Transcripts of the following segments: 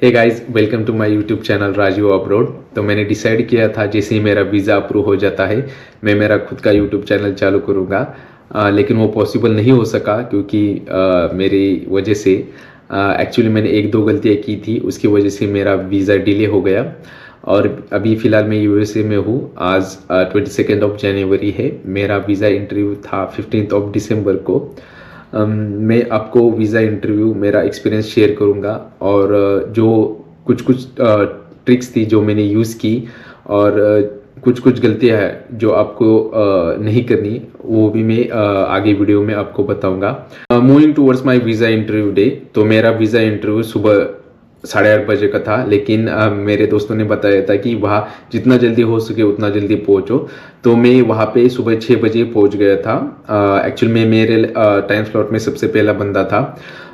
Hey guys, welcome to my YouTube channel Raju abroad. तो मैंने decide किया था जैसे ही मेरा वीज़ा अप्रूव हो जाता है मैं मेरा खुद का यूट्यूब चैनल चालू करूँगा। लेकिन वो पॉसिबल नहीं हो सका क्योंकि मेरी वजह से एक्चुअली मैंने एक दो गलतियाँ की थी, उसकी वजह से मेरा वीज़ा डिले हो गया। और अभी फ़िलहाल मैं यूएसए में हूँ। आज 22 ऑफ जनवरी है। मेरा वीज़ा इंटरव्यू था 15 ऑफ दिसंबर को। मैं आपको वीज़ा इंटरव्यू मेरा एक्सपीरियंस शेयर करूँगा और जो कुछ कुछ ट्रिक्स थी जो मैंने यूज़ की और कुछ कुछ गलतियाँ हैं जो आपको नहीं करनी, वो भी मैं आगे वीडियो में आपको बताऊँगा। Moving towards my visa interview day. तो मेरा वीज़ा इंटरव्यू सुबह 8:30 बजे का था, लेकिन मेरे दोस्तों ने बताया था कि वहाँ जितना जल्दी हो सके उतना जल्दी पहुँचो। तो मैं वहाँ पे सुबह 6 बजे पहुँच गया था। एक्चुअल में मेरे टाइम स्लॉट में सबसे पहला बंदा था।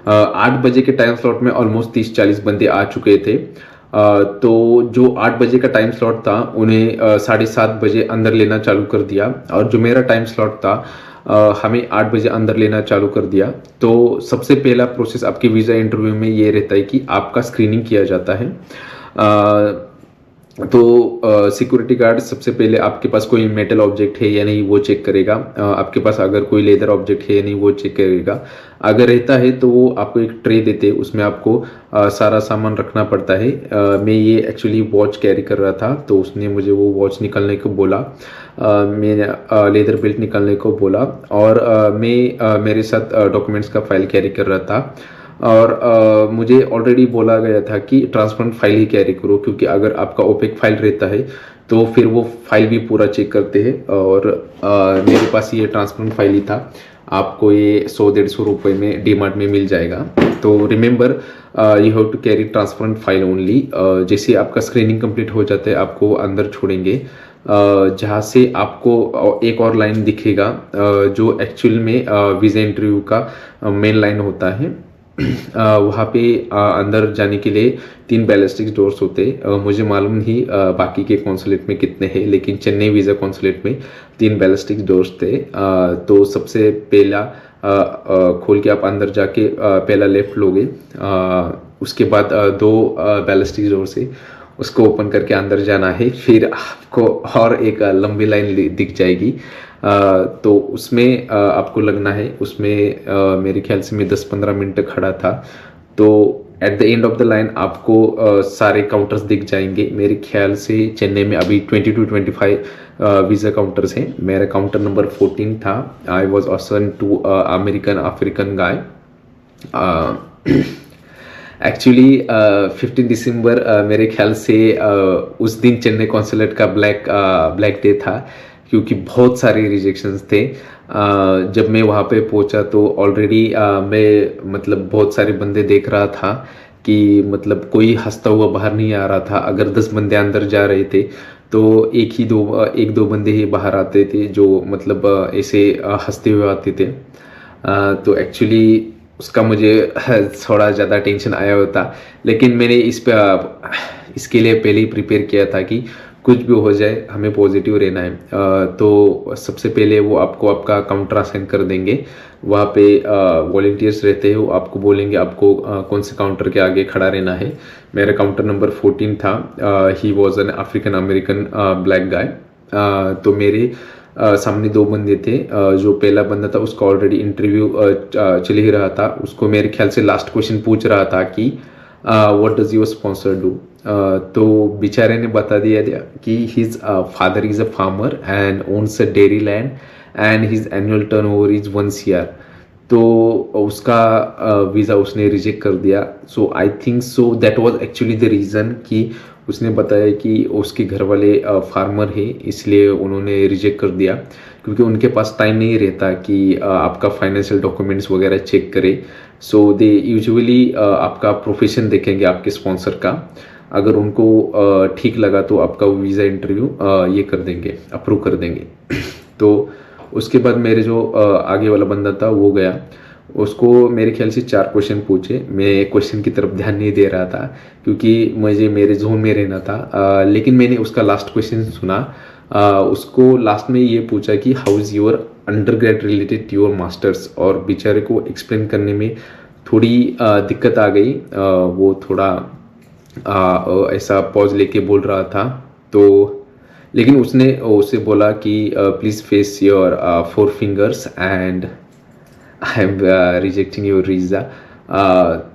8 बजे के टाइम स्लॉट में ऑलमोस्ट 30-40 बंदे आ चुके थे। तो जो 8 बजे का टाइम स्लॉट था उन्हें 7:30 बजे अंदर लेना चालू कर दिया, और जो मेरा टाइम स्लॉट था हमें 8 बजे अंदर लेना चालू कर दिया। तो सबसे पहला प्रोसेस आपके वीज़ा इंटरव्यू में ये रहता है कि आपका स्क्रीनिंग किया जाता है। तो सिक्योरिटी गार्ड सबसे पहले आपके पास कोई मेटल ऑब्जेक्ट है या नहीं वो चेक करेगा। आपके पास अगर कोई लेदर ऑब्जेक्ट है या नहीं वो चेक करेगा। अगर रहता है तो वो आपको एक ट्रे देते, उसमें आपको सारा सामान रखना पड़ता है। मैं ये एक्चुअली वॉच कैरी कर रहा था तो उसने मुझे वो वॉच निकालने को बोला। मैंने लेदर बेल्ट निकालने को बोला, और मैं मेरे साथ डॉक्यूमेंट्स का फाइल कैरी कर रहा था। और मुझे ऑलरेडी बोला गया था कि ट्रांसपेरेंट फाइल ही कैरी करो, क्योंकि अगर आपका ओपेक फाइल रहता है तो फिर वो फाइल भी पूरा चेक करते हैं। और मेरे पास ये ट्रांसपेरेंट फाइल ही था। आपको ये 100-150 रुपये में डीमार्ट में मिल जाएगा। तो remember, you have to carry transparent file only. जैसे आपका स्क्रीनिंग कंप्लीट हो जाता है आपको अंदर छोड़ेंगे, जहाँ से आपको एक और लाइन दिखेगा जो एक्चुअल में वीज़ा इंटरव्यू का मेन लाइन होता है। वहाँ पे अंदर जाने के लिए 3 बैलिस्टिक डोर्स होते। मुझे मालूम नहीं बाकी के कॉन्सुलेट में कितने हैं, लेकिन चेन्नई वीज़ा कॉन्सुलेट में 3 बैलिस्टिक डोर्स थे। तो सबसे पहला खोल के आप अंदर जाके पहला लेफ्ट लोगे। उसके बाद 2 बैलिस्टिक डोर्स है, उसको ओपन करके अंदर जाना है। फिर आपको और एक लंबी लाइन दिख जाएगी। तो उसमें आपको लगना है। उसमें मेरे ख्याल से मैं 10-15 मिनट खड़ा था। तो at the end of the line आपको सारे काउंटर्स दिख जाएंगे। मेरे ख्याल से चेन्नई में अभी 22-25 वीज़ा काउंटर्स हैं। मेरा काउंटर नंबर 14 था। I was assign to African guy. Actually 15 दिसंबर मेरे ख्याल से उस दिन चेन्नई कॉन्सुलेट का ब्लैक डे था, क्योंकि बहुत सारे रिजेक्शंस थे। जब मैं वहाँ पे पहुँचा तो ऑलरेडी मैं मतलब बहुत सारे बंदे देख रहा था कि मतलब कोई हंसता हुआ बाहर नहीं आ रहा था। अगर 10 बंदे अंदर जा रहे थे तो एक दो बंदे ही बाहर आते थे जो मतलब ऐसे हंसते हुए आते थे। तो एक्चुअली उसका मुझे थोड़ा ज़्यादा टेंशन आया होता, लेकिन मैंने इसके लिए पहले ही प्रिपेयर किया था कि कुछ भी हो जाए हमें पॉजिटिव रहना है। तो सबसे पहले वो आपको आपका काउंटर असाइन कर देंगे। वहाँ पे वॉलंटियर्स रहते हैं, वो आपको बोलेंगे आपको कौन से काउंटर के आगे खड़ा रहना है। मेरा काउंटर नंबर 14 था। He was an African American black guy. तो मेरे सामने 2 बंदे थे। जो पहला बंदा था उसका ऑलरेडी इंटरव्यू चल ही रहा था। उसको मेरे ख्याल से लास्ट क्वेश्चन पूछ रहा था कि what does your sponsor do. तो बेचारे ने बता दिया कि his father is a farmer and owns a dairy land and his annual turnover is 1 CR। तो उसका वीज़ा उसने रिजेक्ट कर दिया। So I think so that was actually the reason कि उसने बताया कि उसके घर वाले फार्मर है, इसलिए उन्होंने रिजेक्ट कर दिया, क्योंकि उनके पास टाइम नहीं रहता कि आपका फाइनेंशियल डॉक्यूमेंट्स वगैरह चेक करे। सो दे यूजुअली आपका प्रोफेशन देखेंगे आपके स्पॉन्सर का। अगर उनको ठीक लगा तो आपका वीज़ा इंटरव्यू ये कर देंगे, अप्रूव कर देंगे। तो उसके बाद मेरे जो आगे वाला बंदा था वो गया। उसको मेरे ख्याल से 4 क्वेश्चन पूछे। मैं क्वेश्चन की तरफ ध्यान नहीं दे रहा था क्योंकि मुझे मेरे जोन में रहना था। लेकिन मैंने उसका लास्ट क्वेश्चन सुना। उसको लास्ट में ये पूछा कि how is your undergrad related to your master's, और बेचारे को एक्सप्लेन करने में थोड़ी दिक्कत आ गई। वो थोड़ा ऐसा पॉज लेके बोल रहा था। तो लेकिन उसने उसे बोला कि please face your 4 fingers and I am rejecting your visa.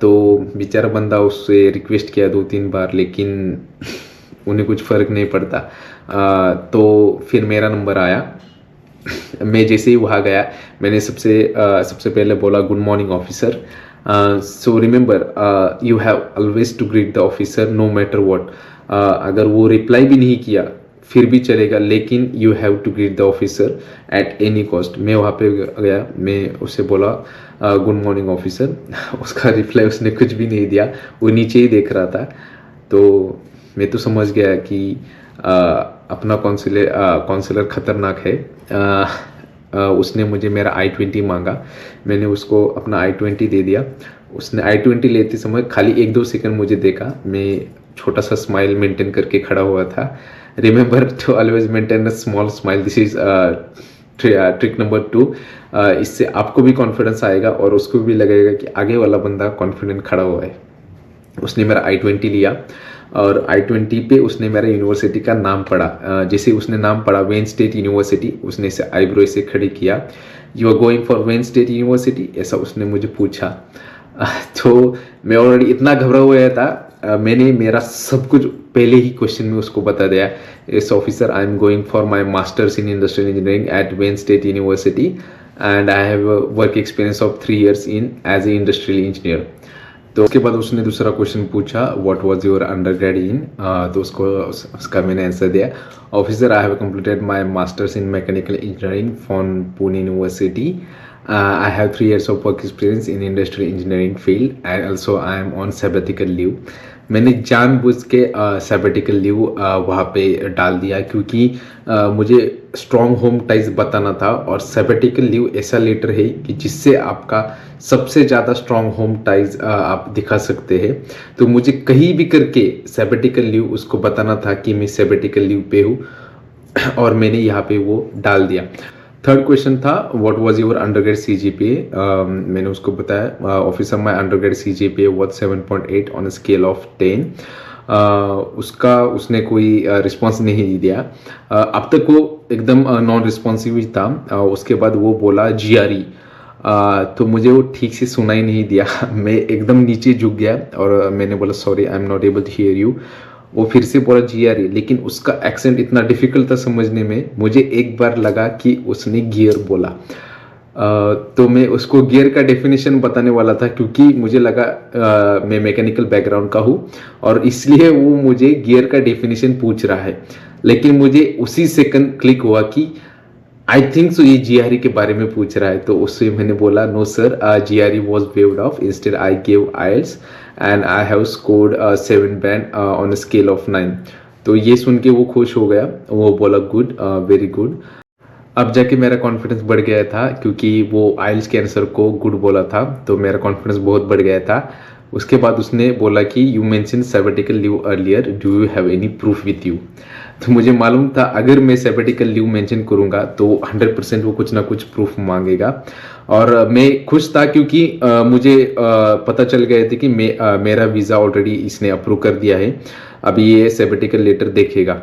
तो बेचारा बंदा उससे रिक्वेस्ट किया 2-3 बार, लेकिन उन्हें कुछ फ़र्क नहीं पड़ता। तो फिर मेरा नंबर आया। मैं जैसे ही वहाँ गया, मैंने सबसे पहले बोला good morning officer. So remember you have always to greet the officer no matter what. अगर वो रिप्लाई भी नहीं किया फिर भी चलेगा, लेकिन you have to greet the officer at any cost. मैं वहाँ पे गया, मैं उससे बोला गुड मॉर्निंग ऑफिसर। उसका रिप्लाई उसने कुछ भी नहीं दिया, वो नीचे ही देख रहा था। तो मैं तो समझ गया कि अपना काउंसलर खतरनाक है। उसने मुझे मेरा I-20 मांगा, मैंने उसको अपना I-20 दे दिया। उसने I-20 लेते समय खाली 1-2 सेकंड मुझे देखा, मैं छोटा सा स्माइल मेंटेन करके खड़ा हुआ था। Remember to always maintain a small smile, this is trick number 2। इससे आपको भी कॉन्फिडेंस आएगा और उसको भी लगेगा कि आगे वाला बंदा कॉन्फिडेंट खड़ा हुआ है। उसने मेरा I-20 लिया और I-20 पे उसने मेरा यूनिवर्सिटी का नाम पढ़ा। जैसे उसने नाम पढ़ा वेन स्टेट यूनिवर्सिटी, उसने से आईब्रो से खड़ी किया। You are going for Wayne State University, ऐसा उसने मुझे पूछा। तो मैं ऑलरेडी इतना घबरा हुआ था। मैंने मेरा सब कुछ पहले ही क्वेश्चन में उसको बता दिया। Yes officer, I am going for my masters in industrial engineering at Wayne State University and I have work experience of 3 years in as a industrial engineer. तो उसके बाद उसने दूसरा क्वेश्चन पूछा what was your undergrad in. तो उसका मैंने answer दिया, officer I have completed my masters in mechanical engineering from Pune University. I have 3 years of work experience in industrial engineering field and also I am on sabbatical leave. मैंने जानबूझ के sabbatical leave वहाँ पे डाल दिया क्योंकि मुझे स्ट्रॉन्ग होम टाइज बताना था और sabbatical लीव ऐसा लेटर है कि जिससे आपका सबसे ज़्यादा स्ट्रॉन्ग होम टाइज आप दिखा सकते हैं। तो मुझे कहीं भी करके sabbatical लीव उसको बताना था कि मैं sabbatical लीव पे हूँ और मैंने यहाँ पे वो डाल दिया। थर्ड क्वेश्चन था what was your undergrad CGPA। मैंने उसको बताया officer my undergrad CGPA was 7.8 on a scale of 10। उसने कोई रिस्पॉन्स नहीं दिया। अब तक वो एकदम नॉन रिस्पॉन्सिव ही था। उसके बाद वो बोला GRE। तो मुझे वो ठीक से सुनाई नहीं दिया। मैं एकदम नीचे झुक गया और मैंने बोला sorry I am not able to hear you. वो फिर से बोला GRE, लेकिन उसका एक्सेंट इतना डिफिकल्ट था समझने में, मुझे एक बार लगा कि उसने गियर बोला। तो मैं उसको गियर का डेफिनेशन बताने वाला था क्योंकि मुझे लगा मैं मैकेनिकल बैकग्राउंड का हूँ और इसलिए वो मुझे गियर का डेफिनेशन पूछ रहा है। लेकिन मुझे उसी सेकंड क्लिक हुआ कि आई थिंक सो ये GRE के बारे में पूछ रहा है। तो उससे मैंने बोला no sir, GRE was waived off, instead I gave IELTS and I have scored 7 band on scale of 9। तो ये सुन के वो खुश हो गया, वो बोला गुड, वेरी गुड। अब जाके मेरा कॉन्फिडेंस बढ़ गया था क्योंकि वो IELTS के आंसर को गुड बोला था, तो मेरा कॉन्फिडेंस बहुत बढ़ गया था। उसके बाद उसने बोला कि you mention sabbatical leave earlier, do you have any proof with you. तो मुझे मालूम था अगर मैं सैबेटिकल लीव मेंशन करूंगा तो 100% वो कुछ ना कुछ प्रूफ मांगेगा और मैं खुश था क्योंकि मुझे पता चल गया था कि मेरा वीज़ा ऑलरेडी इसने अप्रूव कर दिया है। अभी ये सैबेटिकल लेटर देखेगा।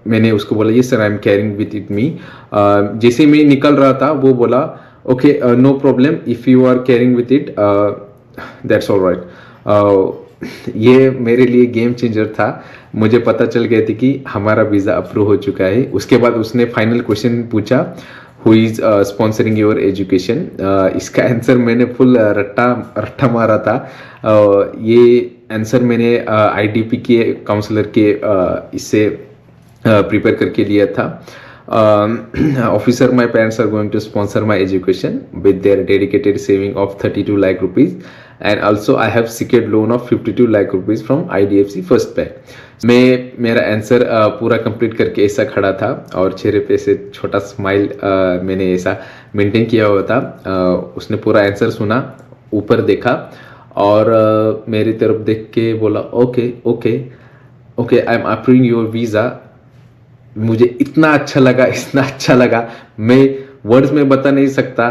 मैंने उसको बोला ये sir I am carrying with it me. जैसे मैं निकल रहा था वो बोला okay no problem, if you are carrying with it that's all right. ये मेरे लिए गेम चेंजर था। मुझे पता चल गया था कि हमारा वीज़ा अप्रूव हो चुका है। उसके बाद उसने फाइनल क्वेश्चन पूछा who is sponsoring your education. इसका आंसर मैंने फुल रट्टा मारा था। ये आंसर मैंने IDP के काउंसलर के इससे प्रिपेयर करके लिया था। Officer, my parents are going to sponsor my education with their dedicated saving of 32 lakh rupees and also I have secured loan of 52 lakh rupees from IDFC First Bank. मैं मेरा answer पूरा complete करके ऐसा खड़ा था और चेहरे पे से छोटा स्माइल मैंने ऐसा मेंटेन किया हुआ था। उसने पूरा आंसर सुना, ऊपर देखा और मेरी तरफ देख के बोला okay okay okay I am approving your visa. मुझे इतना अच्छा लगा, मैं वर्ड्स में बता नहीं सकता,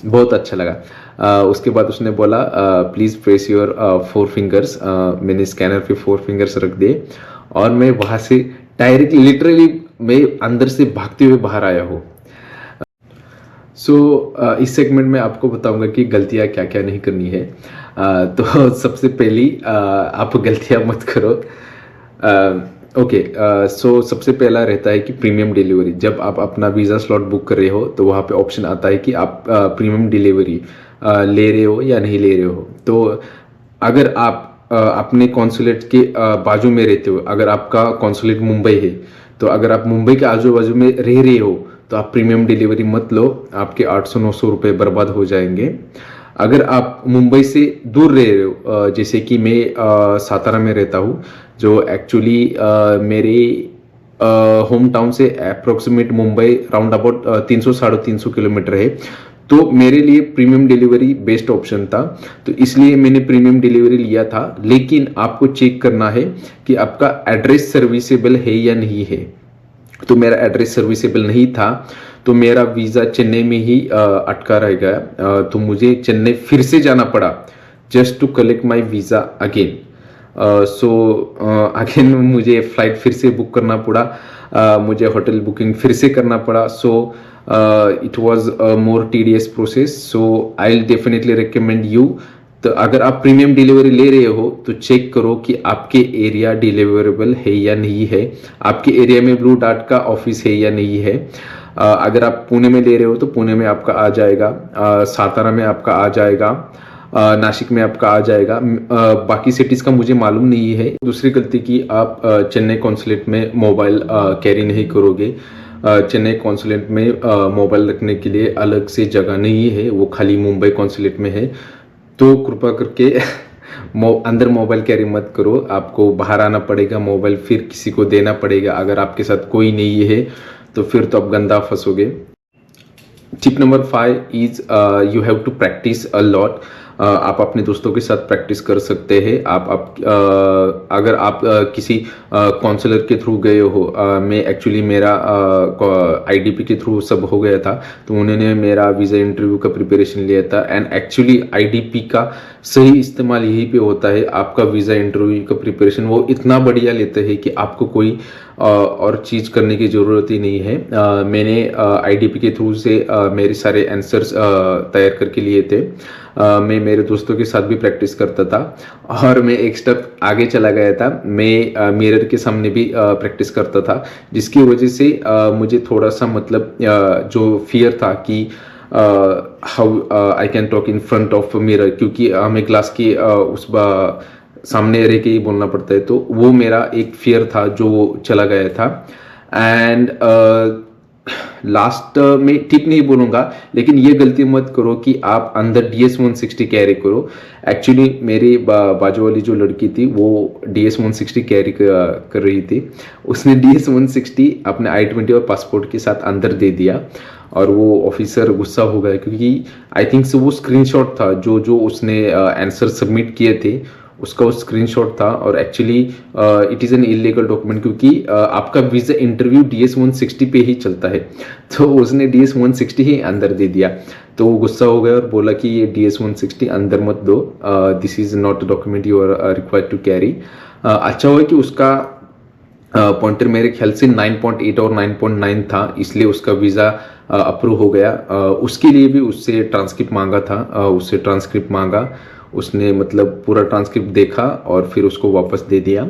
बहुत अच्छा लगा। उसके बाद उसने बोला प्लीज़ प्रेस योर 4 फिंगर्स। मैंने स्कैनर पे 4 फिंगर्स रख दिए और मैं वहाँ से डायरेक्ट लिटरली मैं अंदर से भागते हुए बाहर आया हूँ। इस सेगमेंट में आपको बताऊंगा कि गलतियां क्या क्या नहीं करनी है। तो सबसे पहली आप गलतियां मत करो। ओके, सबसे पहला रहता है कि प्रीमियम डिलीवरी। जब आप अपना वीज़ा स्लॉट बुक कर रहे हो तो वहाँ पे ऑप्शन आता है कि आप प्रीमियम डिलीवरी ले रहे हो या नहीं ले रहे हो। तो अगर आप अपने कॉन्सुलेट के बाजू में रहते हो, अगर आपका कॉन्सुलेट मुंबई है, तो अगर आप मुंबई के आजू बाजू में रह रहे हो तो आप प्रीमियम डिलीवरी मत लो, आपके 800-900 रुपये बर्बाद हो जाएंगे। अगर आप मुंबई से दूर रह रहे हो, जैसे कि मैं सातारा में रहता हूँ, जो एक्चुअली मेरे होम टाउन से approximate Mumbai round about 300-350 kilometre है, तो मेरे लिए प्रीमियम डिलीवरी बेस्ट ऑप्शन था। तो इसलिए मैंने प्रीमियम डिलीवरी लिया था। लेकिन आपको चेक करना है कि आपका एड्रेस सर्विसेबल है या नहीं है। तो मेरा एड्रेस सर्विसेबल नहीं था, तो मेरा वीज़ा चेन्नई में ही अटका रह गया। तो मुझे चेन्नई फिर से जाना पड़ा just to collect my visa again. Again मुझे फ्लाइट फिर से बुक करना पड़ा, मुझे होटल बुकिंग फिर से करना पड़ा। It was a more tedious process. I will definitely recommend you. तो अगर आप प्रीमियम डिलीवरी ले रहे हो तो चेक करो कि आपके एरिया डिलीवरेबल है या नहीं है, आपके एरिया में ब्लू डार्ट का ऑफिस है या नहीं है। अगर आप पुणे में ले रहे हो तो पुणे में आपका आ जाएगा, सातारा में आपका आ जाएगा, नासिक में आपका आ जाएगा। बाकी सिटीज़ का मुझे मालूम नहीं है। दूसरी गलती की, आप चेन्नई कॉन्सुलेट में मोबाइल कैरी नहीं करोगे। चेन्नई कॉन्सुलेट में मोबाइल रखने के लिए अलग से जगह नहीं है, वो खाली मुंबई कॉन्सुलेट में है। तो कृपा करके अंदर मोबाइल कैरी मत करो, आपको बाहर आना पड़ेगा, मोबाइल फिर किसी को देना पड़ेगा। अगर आपके साथ कोई नहीं है तो फिर तो आप गंदा फंसोगे। Tip number 5 is you have to practise a lot. आप अपने दोस्तों के साथ प्रैक्टिस कर सकते हैं। अगर आप किसी काउंसलर के थ्रू गए हो, मैं एक्चुअली मेरा आईडीपी के थ्रू सब हो गया था, तो उन्होंने मेरा वीज़ा इंटरव्यू का प्रिपरेशन लिया था। एंड एक्चुअली आईडीपी का सही इस्तेमाल यहीं पे होता है। आपका वीज़ा इंटरव्यू का प्रिपरेशन वो इतना बढ़िया लेते हैं कि आपको कोई और चीज़ करने की ज़रूरत ही नहीं है। मैंने आईडीपी के थ्रू से मेरे सारे आंसर्स तैयार करके लिए थे। मैं मेरे दोस्तों के साथ भी प्रैक्टिस करता था और मैं एक स्टेप आगे चला गया था। मैं मिरर के सामने भी प्रैक्टिस करता था, जिसकी वजह से मुझे थोड़ा सा मतलब जो फियर था कि how I can talk in front of mirror, क्योंकि हमें ग्लास की उस सामने रह के ही बोलना पड़ता है, तो वो मेरा एक फियर था जो चला गया था। एंड लास्ट में टिप नहीं बोलूंगा, लेकिन ये गलती मत करो कि आप अंदर DS-160 कैरी करो। एक्चुअली मेरी बाजू वाली जो लड़की थी वो DS-160 कैरी कर रही थी। उसने DS-160 अपने I-20 और पासपोर्ट के साथ अंदर दे दिया और वो ऑफिसर गुस्सा हो गया, क्योंकि आई थिंक से वो स्क्रीनशॉट था जो उसने आंसर सबमिट किए थे, उसका वो स्क्रीनशॉट था। और actually it is an illegal document, क्योंकि आपका वीज़ा इंटरव्यू DS-160 पे ही चलता है। तो उसने DS-160 ही अंदर दे दिया, तो वो गुस्सा हो गया और बोला कि ये DS-160 अंदर मत दो, this is not a document you are required to carry. अच्छा हुआ कि उसका पॉइंटर मेरे ख्याल से 9.8 और 9.9 था, इसलिए उसका वीज़ा अप्रूव हो गया। उसके लिए भी उससे ट्रांसक्रिप्ट मांगा था, उसने मतलब पूरा ट्रांसक्रिप्ट देखा और फिर उसको वापस दे दिया।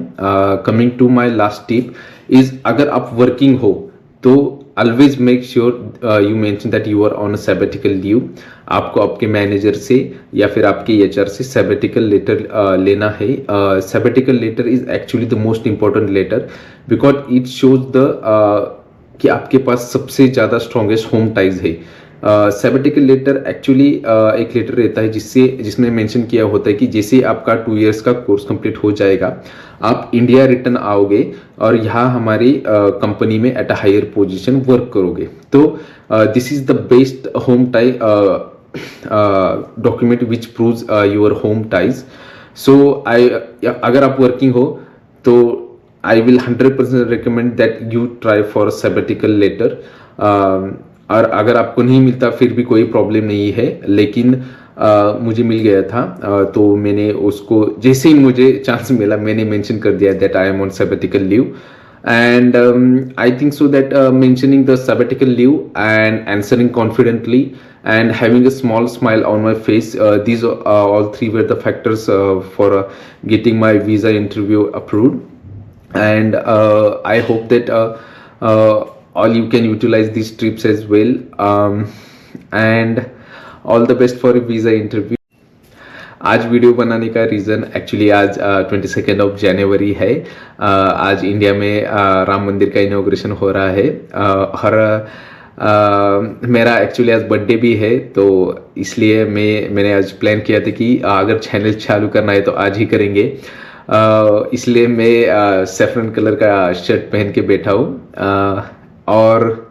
Coming to my last tip is, अगर आप वर्किंग हो तो always make sure you mention that you are on a sabbatical leave. आपको आपके मैनेजर से या फिर आपके HR से सैबेटिकल लेटर लेना है। Sabbatical letter is actually the most important letter, because it shows the कि आपके पास सबसे ज़्यादा स्ट्रॉन्गेस्ट होम टाइज है। सैबेटिकल लेटर एक्चुअली एक लेटर रहता है जिसमें मेंशन किया होता है कि जैसे आपका 2 इयर्स का कोर्स कंप्लीट हो जाएगा, आप इंडिया रिटर्न आओगे और यहाँ हमारी कंपनी में at a higher position work करोगे। तो this is the best home tie document which proves your home ties. अगर आप वर्किंग हो तो I will 100% recommend that you try for sabbatical letter. और अगर आपको नहीं मिलता फिर भी कोई प्रॉब्लम नहीं है, लेकिन मुझे मिल गया था, तो मैंने उसको जैसे ही मुझे चांस मिला मैंने मेंशन कर दिया that I am on sabbatical leave. And I think so that mentioning the sabbatical leave and answering confidently and having a small smile on my face, these all three were the factors for getting my visa interview approved. And I hope that all you can utilize these trips as well. And all the best for a visa interview. आज video बनाने का reason actually आज 22 जनवरी है. आज India में राम मंदिर का inauguration हो रहा है. और मेरा एक्चुअली आज बर्थडे भी है, तो इसलिए मैंने आज प्लान किया था कि अगर चैनल चालू करना है तो आज ही करेंगे. इसलिए मैं सैफरन कलर का शर्ट पहन के बैठा हूँ. और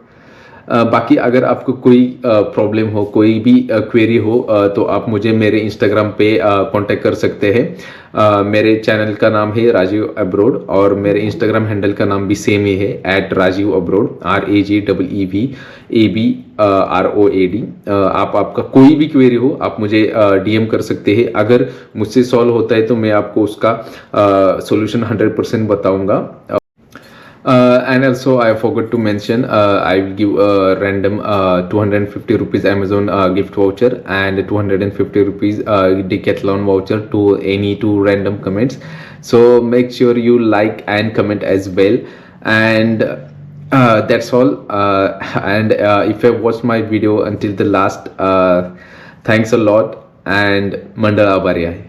बाकी अगर आपको कोई प्रॉब्लम हो, कोई भी क्वेरी हो, तो आप मुझे मेरे इंस्टाग्राम पे कांटेक्ट कर सकते हैं. मेरे चैनल का नाम है राजीव अब्रोड और मेरे इंस्टाग्राम हैंडल का नाम भी सेम ही है @राजीव अब्रोड RAGEEVABROAD. आपका कोई भी क्वेरी हो आप मुझे DM कर सकते हैं. अगर मुझसे सॉल्व होता है तो मैं आपको उसका सोल्यूशन 100% बताऊंगा. And also I forgot to mention, I will give a random 250 rupees Amazon gift voucher and 250 rupees Decathlon voucher to any two random comments. So make sure you like and comment as well. And that's all. And if you have watched my video until the last, thanks a lot and Mandala Abariya.